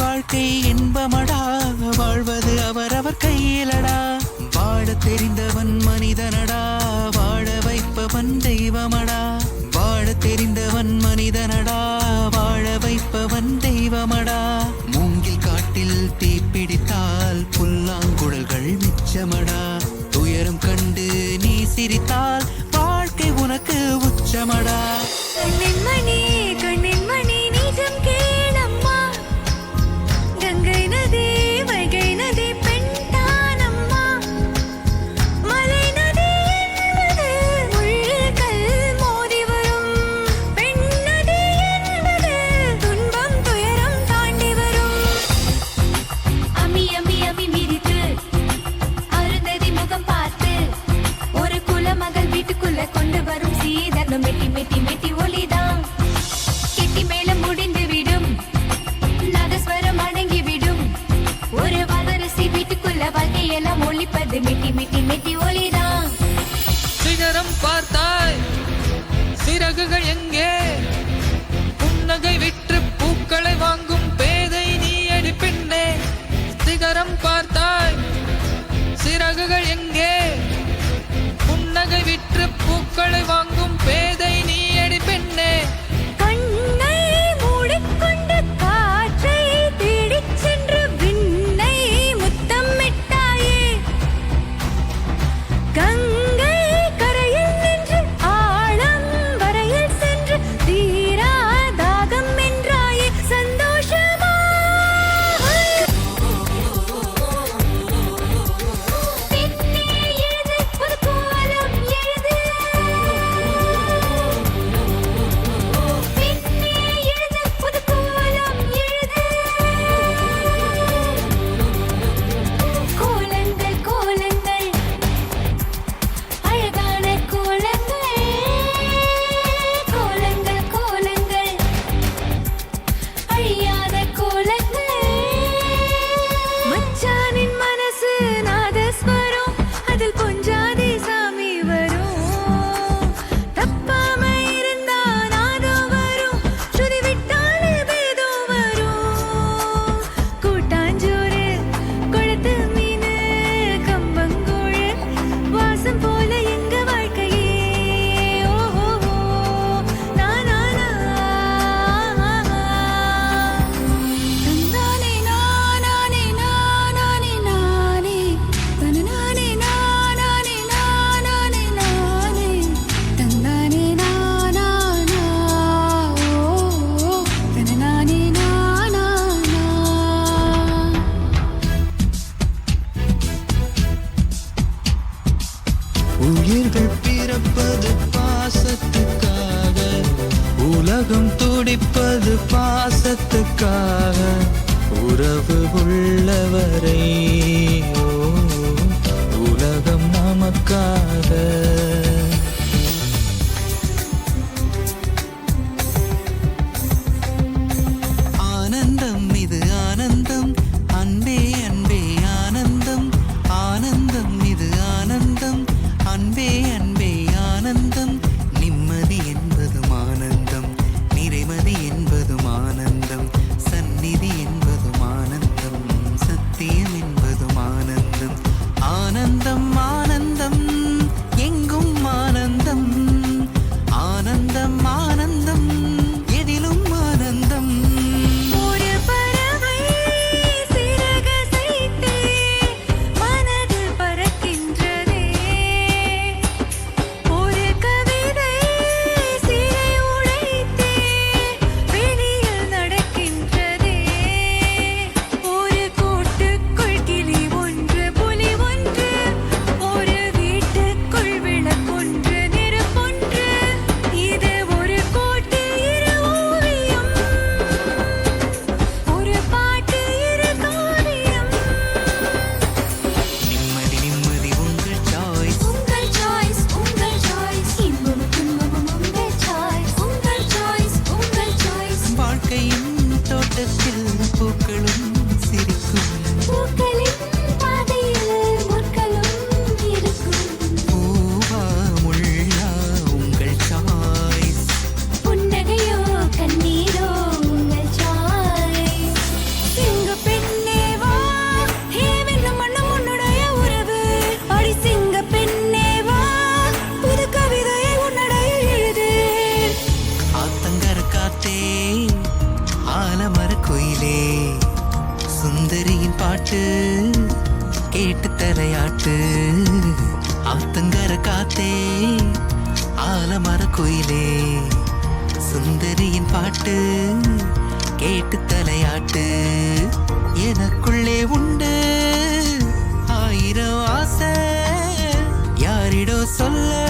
வாழ்க்கை இன்பமடா, வாழ்வது அவரவர் கையிலடா. வாழ தெரிந்தவன் மனிதனடா, வாழ வைப்பவன் தெய்வமடா. வாழ தெரிந்தவன் மனிதனடா, வாழ வைப்பவன் தெய்வமடா. மூங்கில் காட்டில் தீப்பிடித்தால் புல்லாங்குழல்கள் மிச்சமடா. துயரம் கண்டு நீ சிரித்தால் வாழ்க்கை உனக்கு உச்சமடா. கண்ணின் மணி கண்ணின் மணி நிஜம் கேளம்மா, கங்கை நதி வைகை நதி பெண் தானம்மா. மலை நதி என்பது முள்கள் மோதி வரும், பெண் நதி என்பது துன்பம் துயரம் தாண்டி வரும். அம்மி அம்மி அம்மி மிதித்து அருந்ததி முகம் பார்த்து ஒரு குலமகள் வீட்டுக்குள்ள கொண்டு வரும் சீதனம் மெட்டி மெட்டி மெட்டி ஒலிதான். கெட்டி மேளம் முடிந்து விடும், நாதஸ்வரம் அடங்கி விடும். ஒரு வதரசி வீட்டுக்குள்ள வாழ்க்கையெல்லாம் ஒலிப்பது மெட்டி மெட்டி மெட்டி ஒலிதான். சிகரம் பார்த்தாய், சிறகுகள் எங்கே? புன்னகை விற்று பூக்களை வாங்கும் பேதை நீ அடி பெண்ணே. சிகரம் பார்த்தாய், சிறகுகள் எங்கே? புன்னகை விற்று பூக்களை வாங்கும் பேதை நீ அடி பெண்ணே. கண்ணை மூடிக்கொண்டு காற்றை தேடிச் சென்று விண்ணை முத்தமிட்டாயே. கங்கை கரையில் நின்று ஆழம் வரையில் சென்று தீரா தாகம் என்றாயே. சந்தோஷமா பெண்ணே எழுது, புது கோலம் எழுது. பெண்ணே எழுது, புது கோலம் எழுது. கோலங்கள் கோலங்கள் அழகான கோலங்கள். கோலங்கள் கோலங்கள் அழியாத கோலங்கள். மச்சானின் மனசு நாதஸ்வரம், அதில் கொஞ்சாதி சாமி வரும். தப்பாம இருந்தா நாதம் வரும், ஸ்ருதி விட்டாலே பேதம் வரும். கூட்டாஞ்சோறு கொளுத்து மீனு கம்பங்கூழு வாசம் போல எங்க வாழ்க்கையே. ஓஹோ நானா தந்தானே நானே நானே நானே தனநானே நானே நானே நானே தந்தானே நானா ஓ தனநானே நானா. உயிர்கள் பிறப்பது பாசத்துக்காக, உலகம் துடிப்பது பாசத்துக்காக. உறவு உள்ளவரை ஓ, உலகம் நமக்காக. ஆனந்தம் இது ஆனந்தம், அன்பே அன்பே ஆனந்தம். ஆனந்தம் இது ஆனந்தம், அன்பே அன்பே ஆனந்தம். நிம்மதி என்பதும் ஆனந்தம், நிறைமதி என்பதும் ஆனந்தம். சந்நிதி என்பதும் ஆனந்தம், சத்தியம் என்பதும் ஆனந்தம். ஆனந்தம் ஆனந்தம் எங்கும் ஆனந்தம். ஆனந்தம் ஆனந்தம் எதிலும் ஆனந்தம். ஒரு பறவை சிறகசைத்தே மனதில் பறக்கின்றதே. ஒரு கவிதை சிறை உடைத்தே வெளியில் நடக்கின்றதே. ஒரு கூட்டுக்குள் கிளி ஒன்று புலி ஒன்று, ஒரு வீட்டுக்குள் விளக்கொன்று நெருப்பொன்று. இது ஒரு கோட்டு இரு ஓவியம், ஒரு பாட்டு இரு காவியம். நிம்மதி நிம்மதி உங்கள் சாய்ஸ். உங்கள் சாய்ஸ் உங்கள் சாய்ஸ், இன்பமும் துன்பமும் உங்கள் சாய்ஸ். உங்கள் சாய்ஸ் உங்கள் சாய்ஸ். வாழ்க்கையின் தோட்டத்தில் பூக்களும் சிரிக்கும், பூக்களின் பாதையில் முற்களும் இருக்கும். பூவா முள்ளா உங்கள் சாய்ஸ். புன்னகையோ கண்ணீரோ உங்கள் சாய்ஸ். பாட்டு கேட்டு தலையாட்டு ஆத்தங்கர காத்தே ஆலமர குயிலே சுந்தரியின் பாட்டு கேட்டு தலையாட்டு எனக்குள்ளே உண்டு ஆயிரம் ஆசை யாரிடோ சொல்ல